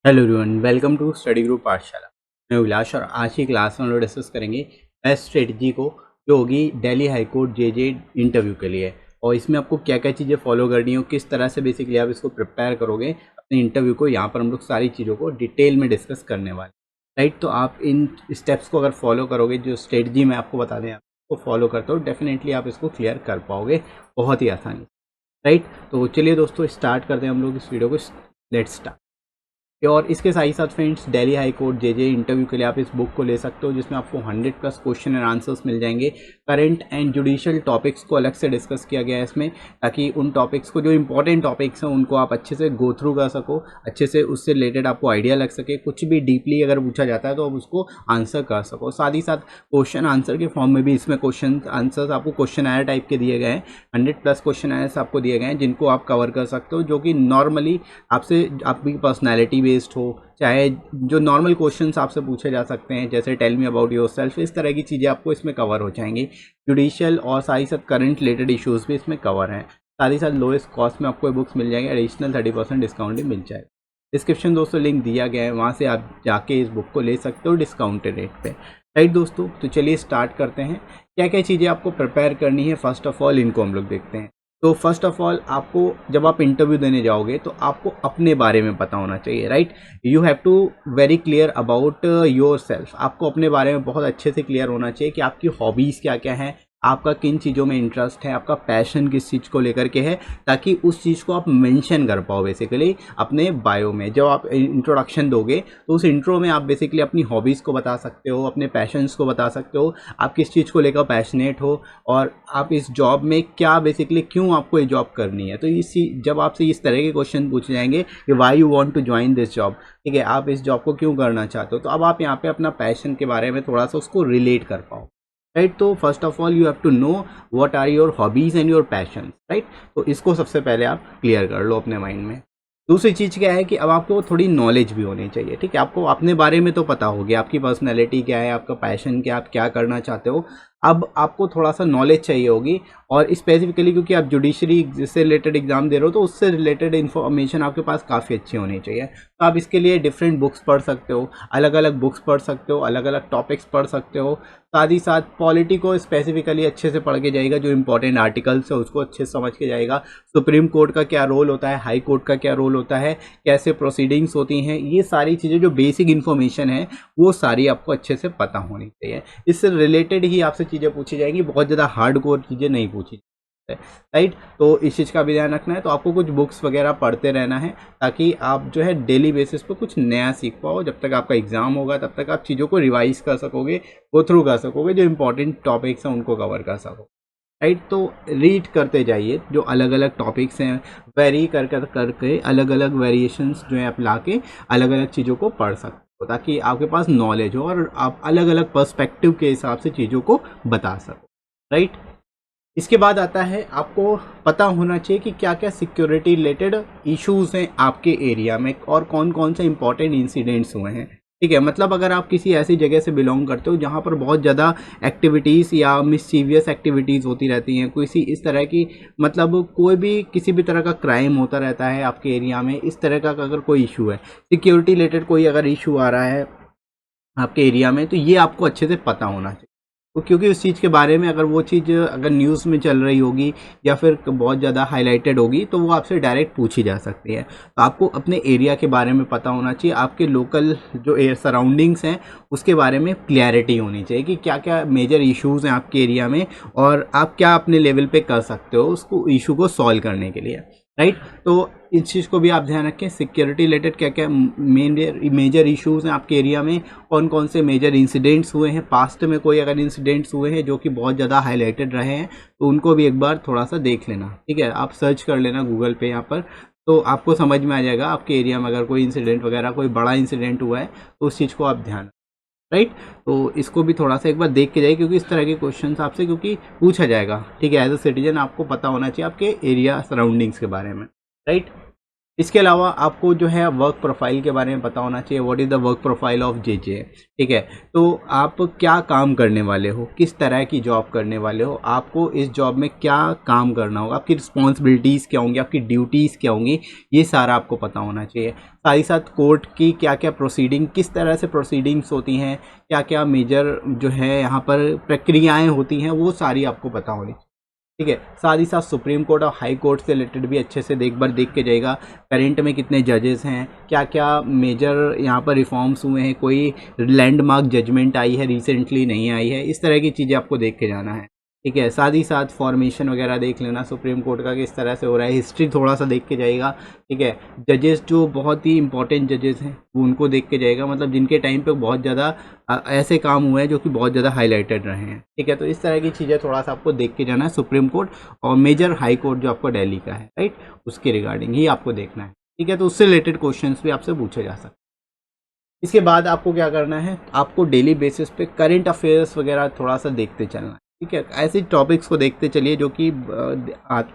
Hello everyone, welcome to study group Pathshala. मैं अभिलाष और आज की क्लास में हम लोग डिस्कस करेंगे बेस्ट स्ट्रेटजी को, जो होगी Delhi high court JJ interview के लिए। और इसमें आपको क्या क्या चीज़ें फॉलो करनी हो, किस तरह से बेसिकली आप इसको प्रिपेयर करोगे अपने इंटरव्यू को। यहाँ पर हम लोग सारी चीज़ों को डिटेल में डिस्कस करने वाले, राइट। तो आप इन स्टेप्स को अगर फॉलो करोगे, जो स्ट्रेटजी मैं आपको बता दें, आपको फॉलो करते हो, डेफिनेटली आप इसको क्लियर कर पाओगे बहुत ही आसानी से, राइट। तो चलिए दोस्तों, स्टार्ट करते हैं हम लोग इस वीडियो को। Let's start. और इसके साथ ही साथ friends, Delhi high court JJ interview के लिए आप इस बुक को ले सकते हो, जिसमें आपको 100+ क्वेश्चन एंड आंसर्स मिल जाएंगे। करंट एंड जुडिशियल टॉपिक्स को अलग से डिस्कस किया गया है इसमें, ताकि उन टॉपिक्स को, जो इंपॉर्टेंट टॉपिक्स हैं, उनको आप अच्छे से गो थ्रू कर सको, अच्छे से उससे रिलेटेड आपको आइडिया लग सके। कुछ भी डीपली अगर पूछा जाता है तो आप उसको आंसर कर सको। साथ ही साथ क्वेश्चन आंसर के फॉर्म में भी इसमें क्वेश्चन आंसर्स आपको क्वेश्चन आयर टाइप के दिए गए हैं। 100+ क्वेश्चन आयर्स आपको दिए गए हैं, जिनको आप कवर कर सकते हो, जो कि नॉर्मली आपसे आपकी पर्सनैलिटी बेस्ड हो, चाहे जो नॉर्मल क्वेश्चंस आपसे पूछे जा सकते हैं, जैसे टेल मी अबाउट योरसेल्फ, इस तरह की चीज़ें आपको इसमें कवर हो जाएंगी। जुडिशियल और साथ ही साथ करंट रिलेटेड इश्यूज भी इसमें कवर हैं। साथ ही साथ लोएस्ट कॉस्ट में आपको बुक्स मिल जाएंगे, एडिशनल 30% डिस्काउंट भी मिल जाएगा। डिस्क्रिप्शन दोस्तों लिंक दिया गया है, वहाँ से आप जाके इस बुक को ले सकते हो डिस्काउंटेड रेट पे, राइट दोस्तों। तो चलिए स्टार्ट करते हैं। क्या क्या चीज़ें आपको प्रिपेयर करनी है, फर्स्ट ऑफ ऑल इनको हम लोग देखते हैं। तो फर्स्ट ऑफ ऑल, आपको जब आप इंटरव्यू देने जाओगे तो आपको अपने बारे में पता होना चाहिए, right. You have to very clear about yourself. आपको अपने बारे में बहुत अच्छे से क्लियर होना चाहिए कि आपकी हॉबीज़ क्या क्या हैं, आपका किन चीज़ों में इंटरेस्ट है, आपका पैशन किस चीज़ को लेकर के है, ताकि उस चीज़ को आप मेंशन कर पाओ बेसिकली अपने बायो में। जब आप इंट्रोडक्शन दोगे तो उस इंट्रो में आप बेसिकली अपनी हॉबीज़ को बता सकते हो, अपने पैशंस को बता सकते हो, आप किस चीज़ को लेकर पैशनेट हो, और आप इस जॉब में क्या बेसिकली, क्यों आपको ये जॉब करनी है। तो इसी जब आपसे इस तरह के क्वेश्चन पूछे जाएंगे कि why you want to join this job, ठीक है, आप इस जॉब को क्यों करना चाहते हो, तो अब आप यहाँ पे अपना पैशन के बारे में थोड़ा सा उसको रिलेट कर पाओ, राइट। तो first of all you have to know what are your hobbies and your passion, right. तो इसको सबसे पहले आप क्लियर कर लो अपने माइंड में। दूसरी चीज़ क्या है कि अब आपको थोड़ी नॉलेज भी होनी चाहिए, ठीक है। आपको अपने बारे में तो पता होगी, आपकी पर्सनैलिटी क्या है, आपका पैशन क्या, आप क्या करना चाहते हो। अब आपको थोड़ा सा नॉलेज चाहिए होगी, और स्पेसिफिकली क्योंकि आप जुडिशरी से रिलेटेड एग्जाम दे रहे हो, तो उससे रिलेटेड इन्फॉर्मेशन आपके पास काफ़ी अच्छी होनी चाहिए। तो आप इसके लिए डिफरेंट बुक्स पढ़ सकते हो, अलग अलग बुक्स पढ़ सकते हो, अलग अलग टॉपिक्स पढ़ सकते हो। साथ ही साथ पॉलिटी को स्पेसिफिकली अच्छे से पढ़ के जाएगा, जो इंपॉर्टेंट आर्टिकल्स है उसको अच्छे से समझ के जाएगा। सुप्रीम कोर्ट का क्या रोल होता है, हाई कोर्ट का क्या रोल होता है, कैसे प्रोसीडिंग्स होती हैं, ये सारी चीज़ें जो बेसिक इन्फॉर्मेशन है वो सारी आपको अच्छे से पता होनी चाहिए। इससे रिलेटेड ही आपसे चीज़ें पूछी जाएंगी, बहुत ज़्यादा हार्ड कोर चीज़ें नहीं पूछी, राइट। तो इस चीज़ का भी ध्यान रखना है। तो आपको कुछ बुक्स वगैरह पढ़ते रहना है, ताकि आप जो है डेली बेसिस पे कुछ नया सीख पाओ। जब तक आपका एग्जाम होगा तब तक आप चीज़ों को रिवाइज कर सकोगे, गो थ्रू कर सकोगे, जो इंपॉर्टेंट टॉपिक्स हैं उनको कवर कर सको, राइट। तो रीड करते जाइए, जो अलग अलग टॉपिक्स हैं वेरी करके अलग अलग वेरिएशंस जो है आप ला के अलग अलग चीज़ों को पढ़ सकते हो, ताकि आपके पास नॉलेज हो और आप अलग अलग पर्सपेक्टिव के हिसाब से चीज़ों को बता सको, राइट। इसके बाद आता है, आपको पता होना चाहिए कि क्या क्या सिक्योरिटी रिलेटेड इश्यूज हैं आपके एरिया में, और कौन कौन से इंपॉर्टेंट इंसिडेंट्स हुए हैं, ठीक है। मतलब अगर आप किसी ऐसी जगह से बिलोंग करते हो जहाँ पर बहुत ज़्यादा एक्टिविटीज़ या मिसचीवियस एक्टिविटीज़ होती रहती हैं, किसी इस तरह की, मतलब कोई भी किसी भी तरह का क्राइम होता रहता है आपके एरिया में, इस तरह का अगर कोई इशू है, सिक्योरिटी रिलेटेड कोई अगर इशू आ रहा है आपके एरिया में, तो ये आपको अच्छे से पता होना चाहिए। तो क्योंकि उस चीज़ के बारे में, अगर वो चीज़ अगर न्यूज़ में चल रही होगी या फिर बहुत ज़्यादा हाईलाइटेड होगी, तो वो आपसे डायरेक्ट पूछी जा सकती है। तो आपको अपने एरिया के बारे में पता होना चाहिए, आपके लोकल जो एयर सराउंडिंग्स हैं उसके बारे में क्लैरिटी होनी चाहिए कि क्या क्या मेजर इश्यूज़ हैं आपके एरिया में, और आप क्या अपने लेवल पे कर सकते हो उसको, इशू को सॉल्व करने के लिए, राइट। तो इस चीज़ को भी आप ध्यान रखें, सिक्योरिटी रिलेटेड क्या क्या मेजर इश्यूज़ हैं आपके एरिया में, कौन कौन से मेजर इंसिडेंट्स हुए हैं, पास्ट में कोई अगर इंसिडेंट्स हुए हैं जो कि बहुत ज़्यादा हाईलाइटेड रहे हैं, तो उनको भी एक बार थोड़ा सा देख लेना, ठीक है। आप सर्च कर लेना गूगल पे यहाँ पर, तो आपको समझ में आ जाएगा आपके एरिया में अगर कोई इंसिडेंट वगैरह, कोई बड़ा इंसिडेंट हुआ है, तो उस चीज़ को आप ध्यान, राइट। तो इसको भी थोड़ा सा एक बार देख के जाइए, क्योंकि इस तरह के क्वेश्चंस आपसे क्योंकि पूछा जाएगा, ठीक है। एज अ सिटीजन आपको पता होना चाहिए आपके एरिया सराउंडिंग्स के बारे में, राइट। इसके अलावा आपको जो है वर्क प्रोफाइल के बारे में पता होना चाहिए, what is the work profile of JJ. ठीक है, तो आप क्या काम करने वाले हो, किस तरह की जॉब करने वाले हो, आपको इस जॉब में क्या काम करना होगा, आपकी रिस्पॉन्सिबिलिटीज़ क्या होंगी, आपकी ड्यूटीज़ क्या होंगी, ये सारा आपको पता होना चाहिए। साथ ही साथ कोर्ट की क्या क्या प्रोसीडिंग, किस तरह से प्रोसीडिंग्स होती हैं, क्या क्या मेजर जो है यहाँ पर प्रक्रियाएँ होती हैं, वो सारी आपको पता होनी चाहिए। ठीक है, साथ ही साथ सुप्रीम कोर्ट और हाई कोर्ट से रिलेटेड भी अच्छे से एक बार देख के जाएगा। करंट में कितने जजेस हैं, क्या क्या मेजर यहाँ पर रिफॉर्म्स हुए हैं, कोई लैंडमार्क जजमेंट आई है रिसेंटली, नहीं आई है, इस तरह की चीज़ें आपको देख के जाना है। ठीक है, साथ ही साथ फॉर्मेशन वगैरह देख लेना सुप्रीम कोर्ट का किस तरह से हो रहा है, हिस्ट्री थोड़ा सा देख के जाएगा। ठीक है, जजेस जो बहुत ही इंपॉर्टेंट जजेस हैं वो उनको देख के जाएगा, मतलब जिनके टाइम पे बहुत ज़्यादा ऐसे काम हुए हैं जो कि बहुत ज़्यादा हाईलाइटेड रहे हैं। ठीक है, तो इस तरह की चीज़ें थोड़ा सा आपको देख के जाना है सुप्रीम कोर्ट और मेजर हाई कोर्ट जो आपका दिल्ली का है, राइट, उसके रिगार्डिंग ही आपको देखना है। ठीक है, तो उससे रिलेटेड क्वेश्चंस भी आपसे पूछे जा सकते हैं। इसके बाद आपको क्या करना है, आपको डेली बेसिस पे करंट अफेयर्स वगैरह थोड़ा सा देखते चलना है। ठीक है, ऐसे टॉपिक्स को देखते चलिए जो कि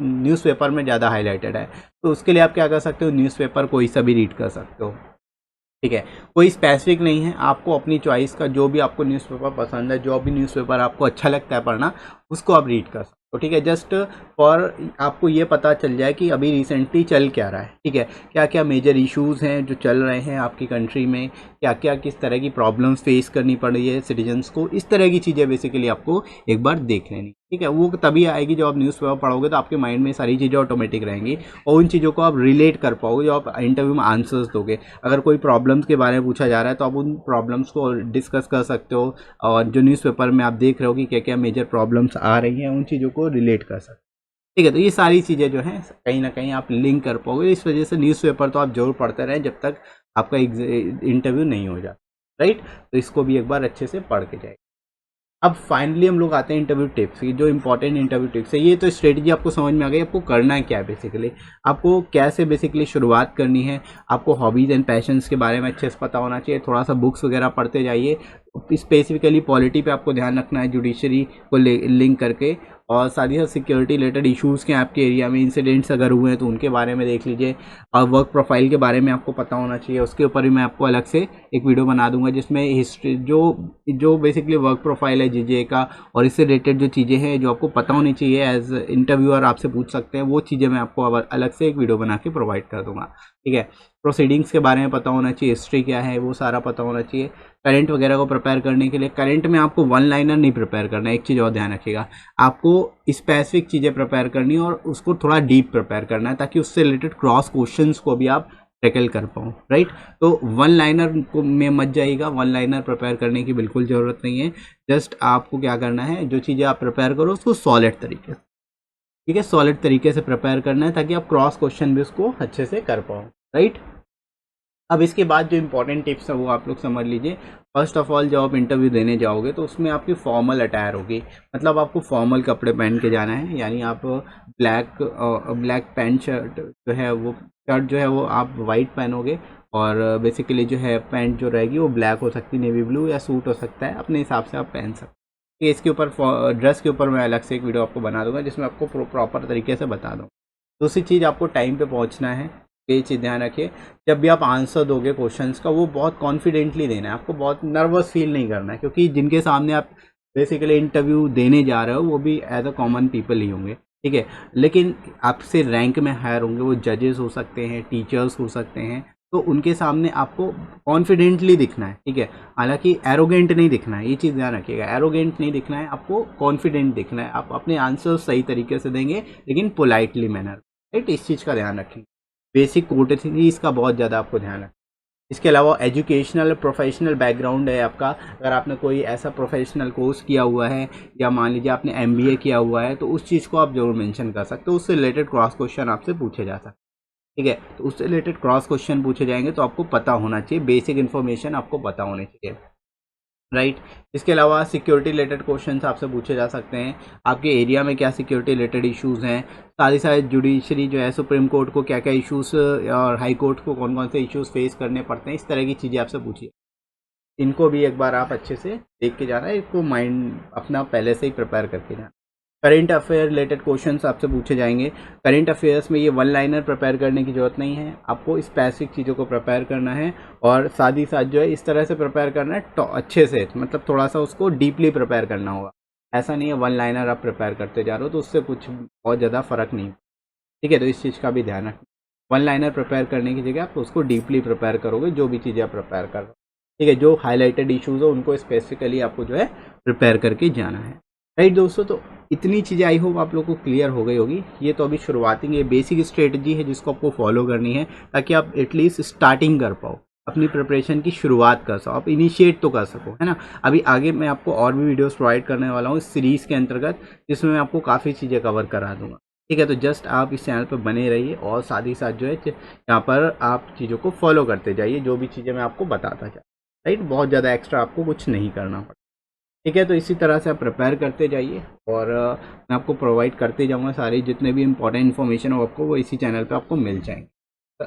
न्यूज़पेपर में ज़्यादा हाईलाइटेड है, तो उसके लिए आप क्या कर सकते हो, न्यूज़पेपर कोई सा भी रीड कर सकते हो। ठीक है, कोई स्पेसिफिक नहीं है, आपको अपनी चॉइस का जो भी आपको न्यूज़पेपर पसंद है, जो भी न्यूज़पेपर आपको अच्छा लगता है पढ़ना, उसको आप रीड कर सकते हो। ठीक है, जस्ट फॉर आपको ये पता चल जाए कि अभी रिसेंटली चल क्या रहा है। ठीक है, क्या क्या मेजर इश्यूज़ हैं जो चल रहे हैं आपकी कंट्री में, क्या क्या किस तरह की प्रॉब्लम्स फेस करनी पड़ रही है सिटीजन्स को, इस तरह की चीज़ें बेसिकली आपको एक बार देख लेनी। ठीक है, वो तभी आएगी जब आप न्यूज़पेपर पढ़ोगे, तो आपके माइंड में सारी चीज़ें ऑटोमेटिक रहेंगी और उन चीज़ों को आप रिलेट कर पाओगे जो आप इंटरव्यू में आंसर्स दोगे। अगर कोई प्रॉब्लम्स के बारे में पूछा जा रहा है तो आप उन प्रॉब्लम्स को डिस्कस कर सकते हो, और जो न्यूज़पेपर में आप देख रहे हो कि क्या क्या मेजर प्रॉब्लम्स आ रही हैं, उन चीज़ों को रिलेट कर सकते हो। ठीक है, तो ये सारी चीज़ें जो हैं कहीं ना कहीं आप लिंक कर पाओगे। इस वजह से न्यूज़पेपर तो आप जरूर पढ़ते रहें जब तक आपका इंटरव्यू नहीं हो जाता, राइट। तो इसको भी एक बार अच्छे से पढ़ के जाए। अब फाइनली हम लोग आते हैं इंटरव्यू टिप्स की, जो इंपॉर्टेंट इंटरव्यू टिप्स है। ये तो स्ट्रेटजी आपको समझ में आ गई, आपको करना है क्या है बेसिकली, आपको कैसे बेसिकली शुरुआत करनी है, आपको हॉबीज़ एंड पैशंस के बारे में अच्छे से पता होना चाहिए, थोड़ा सा बुक्स वगैरह पढ़ते जाइए। स्पेसिफिकली पॉलिटी पे आपको ध्यान रखना है, जुडिशरी को लिंक करके, और साथ ही साथ सिक्योरिटी रिलेटेड इश्यूज़ के आपके एरिया में इंसिडेंट्स अगर हुए हैं तो उनके बारे में देख लीजिए, और वर्क प्रोफाइल के बारे में आपको पता होना चाहिए। उसके ऊपर भी मैं आपको अलग से एक वीडियो बना दूंगा जिसमें हिस्ट्री जो बेसिकली वर्क प्रोफाइल है जीजे का, और इससे रिलेटेड जो चीज़ें हैं जो आपको पता होनी चाहिए, एज इंटरव्यूअर आपसे पूछ सकते हैं, वो चीज़ें मैं आपको अलग से एक वीडियो बना के प्रोवाइड कर दूंगा। ठीक है, प्रोसीडिंग्स के बारे में पता होना चाहिए, हिस्ट्री क्या है वो सारा पता होना चाहिए। करंट वगैरह को प्रिपेयर करने के लिए, करंट में आपको वन लाइनर नहीं प्रिपेयर करना है, एक चीज़ और ध्यान रखिएगा, आपको स्पेसिफिक चीज़ें प्रिपेयर करनी है और उसको थोड़ा डीप प्रिपेयर करना है, ताकि उससे रिलेटेड क्रॉस क्वेश्चंस को भी आप टैकल कर पाऊँ, राइट। तो वन लाइनर को में मत जाइएगा, वन लाइनर प्रिपेयर करने की बिल्कुल ज़रूरत नहीं है। जस्ट आपको क्या करना है, जो चीज़ें आप प्रिपेयर करो उसको सॉलिड तरीके से, ठीक है, सॉलिड तरीके से प्रिपेयर करना है, ताकि आप क्रॉस क्वेश्चन भी उसको अच्छे से कर पाओ, राइट। अब इसके बाद जो इंपॉर्टेंट टिप्स है वो आप लोग समझ लीजिए। फर्स्ट ऑफ ऑल, जब आप इंटरव्यू देने जाओगे तो उसमें आपकी फॉर्मल अटायर होगी, मतलब आपको फॉर्मल कपड़े पहन के जाना है, यानी आप ब्लैक पैंट शर्ट जो है वो, शर्ट जो है वो आप वाइट पहनोगे, और बेसिकली जो है पैंट जो रहेगी वो ब्लैक हो सकती है, नेवी ब्लू, या सूट हो सकता है, अपने हिसाब से आप पहन सकते हैं। इसके ऊपर ड्रेस के ऊपर मैं अलग से एक वीडियो आपको बना दूंगा जिसमें आपको प्रॉपर तरीके से बता दूँ। दूसरी चीज़, आपको टाइम पे पहुंचना है, ये चीज़ ध्यान रखिए। जब भी आप आंसर दोगे क्वेश्चंस का, वो बहुत कॉन्फिडेंटली देना है, आपको बहुत नर्वस फील नहीं करना है, क्योंकि जिनके सामने आप बेसिकली इंटरव्यू देने जा रहे हो वो भी एज अ कॉमन पीपल ही होंगे, ठीक है, लेकिन आपसे रैंक में हायर होंगे, वो जजेस हो सकते हैं, टीचर्स हो सकते हैं, तो उनके सामने आपको कॉन्फिडेंटली दिखना है, ठीक है। हालांकि एरोगेंट नहीं दिखना है, ये चीज़ ध्यान रखिएगा, एरोगेंट नहीं दिखना है, आपको कॉन्फिडेंट दिखना है। आप अपने आंसर सही तरीके से देंगे, लेकिन पोलाइटली मैनर, राइट, इस चीज़ का ध्यान रखेंगे। बेसिक कोर्टेसीज का बहुत ज़्यादा आपको ध्यान रखना। इसके अलावा एजुकेशनल प्रोफेशनल बैकग्राउंड है आपका, अगर आपने कोई ऐसा प्रोफेशनल कोर्स किया हुआ है, या मान लीजिए आपने एमबीए किया हुआ है, तो उस चीज़ को आप जरूर मेंशन कर सकते हो, उससे रिलेटेड क्रॉस क्वेश्चन आपसे पूछे जा सकते हैं, ठीक है। तो उससे रिलेटेड क्रॉस क्वेश्चन पूछे जाएंगे तो आपको पता होना चाहिए, बेसिक इन्फॉर्मेशन आपको पता होनी चाहिए, राइट। इसके अलावा सिक्योरिटी रिलेटेड क्वेश्चंस आपसे पूछे जा सकते हैं, आपके एरिया में क्या सिक्योरिटी रिलेटेड इश्यूज़ हैं, साथ ही साथ जुडिशरी जो है, सुप्रीम कोर्ट को क्या क्या इश्यूज़, और हाई कोर्ट को कौन कौन से इश्यूज़ फेस करने पड़ते हैं, इस तरह की चीज़ें आपसे पूछिए। इनको भी एक बार आप अच्छे से देख के जाना है, इसको माइंड अपना पहले से ही प्रिपेयर करके जाना। करंट अफेयर रिलेटेड क्वेश्चंस आपसे पूछे जाएंगे। करंट अफेयर्स में ये वन लाइनर प्रिपेयर करने की ज़रूरत नहीं है, आपको स्पेसिफिक चीज़ों को प्रिपेयर करना है और साथ ही साथ जो है इस तरह से प्रिपेयर करना है तो अच्छे से, मतलब थोड़ा सा उसको डीपली प्रिपेयर करना होगा। ऐसा नहीं है वन लाइनर आप प्रिपेयर करते जा रहे हो तो उससे कुछ बहुत ज़्यादा फ़र्क नहीं, ठीक है। तो इस चीज़ का भी ध्यान रखना, वन लाइनर प्रिपेयर करने की जगह आप उसको डीपली प्रिपेयर करोगे जो भी चीज़ें आप प्रिपेयर कर रहे हो, ठीक है। जो हाईलाइटेड इशूज़ हो उनको स्पेसिफिकली आपको जो है प्रिपेयर करके जाना है, राइट दोस्तों। तो इतनी चीज़ें आई होप आप लोगों को क्लियर हो गई होगी। ये तो अभी शुरुआती ये बेसिक स्ट्रेटजी है जिसको आपको फॉलो करनी है ताकि आप एटलीस्ट स्टार्टिंग कर पाओ, अपनी प्रिपरेशन की शुरुआत कर सको, आप इनिशिएट तो कर सको, है ना। अभी आगे मैं आपको और भी वीडियोस प्रोवाइड करने वाला हूँ इस सीरीज़ के अंतर्गत, जिसमें मैं आपको काफ़ी चीज़ें कवर करा दूंगा, ठीक है। तो जस्ट आप इस चैनल पर बने रहिए और साथ ही साथ जो है यहाँ पर आप चीज़ों को फॉलो करते जाइए, जो भी चीज़ें मैं आपको बताता जाऊँ, राइट। बहुत ज़्यादा एक्स्ट्रा आपको कुछ नहीं करना पड़ता, ठीक है। तो इसी तरह से आप प्रिपेयर करते जाइए और मैं आपको प्रोवाइड करते जाऊंगा सारी जितने भी इंपॉर्टेंट इन्फॉर्मेशन हो आपको वो इसी चैनल पे आपको मिल जाएंगे,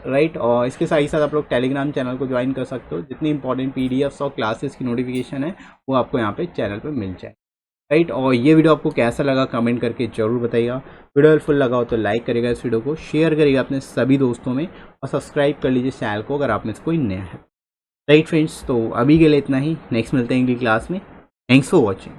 राइट। और इसके साथ ही साथ आप लोग टेलीग्राम चैनल को ज्वाइन कर सकते हो, जितनी इंपॉर्टेंट पीडीएफ्स और क्लासेस की नोटिफिकेशन है वो आपको यहाँ पे चैनल पर मिल जाए, राइट। और ये वीडियो आपको कैसा लगा कमेंट करके जरूर बताइएगा। वीडियो हेल्पफुल लगा हो तो लाइक करिएगा, इस वीडियो को शेयर करिएगा अपने सभी दोस्तों में और सब्सक्राइब कर लीजिए चैनल को अगर आप में से कोई नया है, राइट फ्रेंड्स। तो अभी के लिए इतना ही, नेक्स्ट मिलते हैं अगली क्लास में। Thanks for watching.